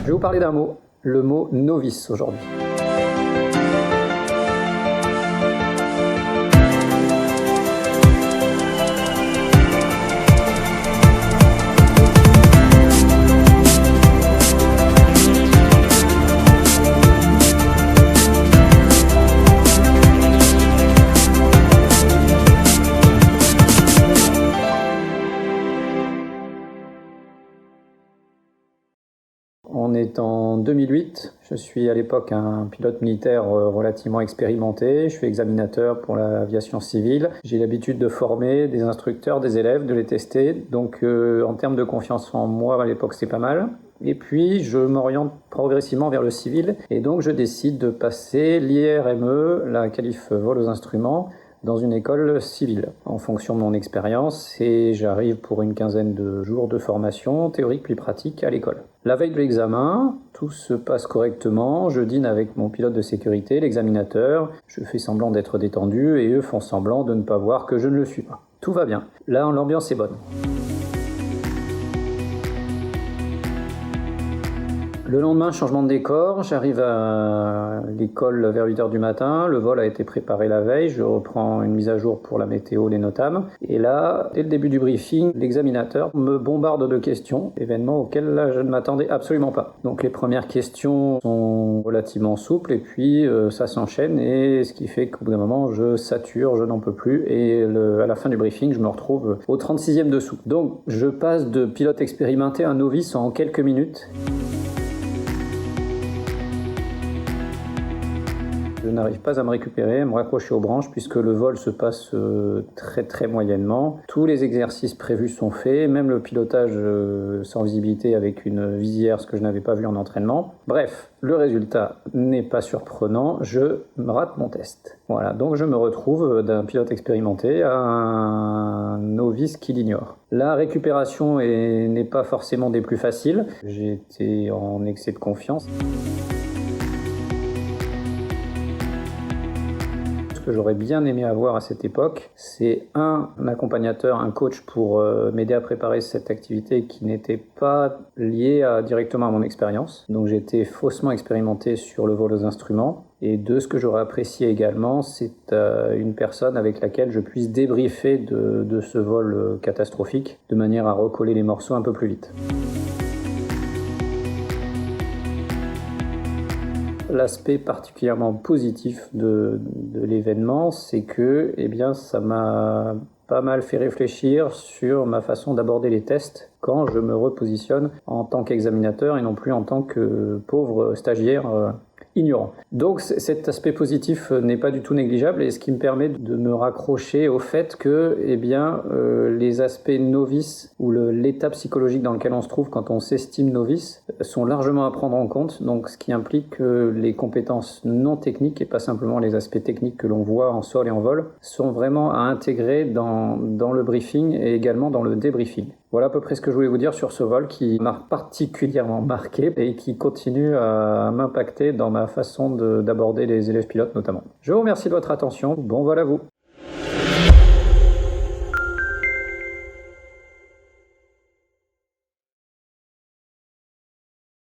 Je vais vous parler d'un mot, le mot novice aujourd'hui. On est en 2008, je suis à l'époque un pilote militaire relativement expérimenté, je suis examinateur pour l'aviation civile. J'ai l'habitude de former des instructeurs, des élèves, de les tester, donc en termes de confiance en moi à l'époque c'est pas mal. Et puis je m'oriente progressivement vers le civil et donc je décide de passer l'IRME, la qualif vol aux instruments, dans une école civile, en fonction de mon expérience, et j'arrive pour une quinzaine de jours de formation, théorique puis pratique, à l'école. La veille de l'examen, tout se passe correctement, je dîne avec mon pilote de sécurité, l'examinateur, je fais semblant d'être détendu, et eux font semblant de ne pas voir que je ne le suis pas. Tout va bien. Là, l'ambiance est bonne. Le lendemain, changement de décor, j'arrive à l'école vers 8h du matin, le vol a été préparé la veille, je reprends une mise à jour pour la météo, les notames, et là, dès le début du briefing, l'examinateur me bombarde de questions, événements auxquels là, je ne m'attendais absolument pas. Donc les premières questions sont relativement souples, et puis ça s'enchaîne, et ce qui fait qu'au bout d'un moment, je sature, je n'en peux plus, et à la fin du briefing, je me retrouve au 36e dessous. Donc je passe de pilote expérimenté à novice en quelques minutes. Je n'arrive pas à me récupérer, à me raccrocher aux branches puisque le vol se passe très moyennement. Tous les exercices prévus sont faits, même le pilotage sans visibilité avec une visière, ce que je n'avais pas vu en entraînement. Bref, le résultat n'est pas surprenant, je rate mon test. Voilà, donc je me retrouve d'un pilote expérimenté à un novice qui l'ignore. La récupération n'est pas forcément des plus faciles. J'ai été en excès de confiance. Que j'aurais bien aimé avoir à cette époque, c'est un accompagnateur, un coach pour m'aider à préparer cette activité qui n'était pas liée directement à mon expérience. Donc j'étais faussement expérimenté sur le vol aux instruments. Et de ce que j'aurais apprécié également, c'est une personne avec laquelle je puisse débriefer de ce vol catastrophique, de manière à recoller les morceaux un peu plus vite. L'aspect particulièrement positif de l'événement, c'est que ça m'a pas mal fait réfléchir sur ma façon d'aborder les tests quand je me repositionne en tant qu'examinateur et non plus en tant que pauvre stagiaire ignorant. Donc cet aspect positif n'est pas du tout négligeable et ce qui me permet de me raccrocher au fait que les aspects novices ou l'état psychologique dans lequel on se trouve quand on s'estime novice sont largement à prendre en compte, donc ce qui implique que les compétences non techniques et pas simplement les aspects techniques que l'on voit en sol et en vol sont vraiment à intégrer dans le briefing et également dans le débriefing. Voilà à peu près ce que je voulais vous dire sur ce vol qui m'a particulièrement marqué et qui continue à m'impacter dans ma façon d'aborder les élèves pilotes notamment. Je vous remercie de votre attention. Bon vol à vous.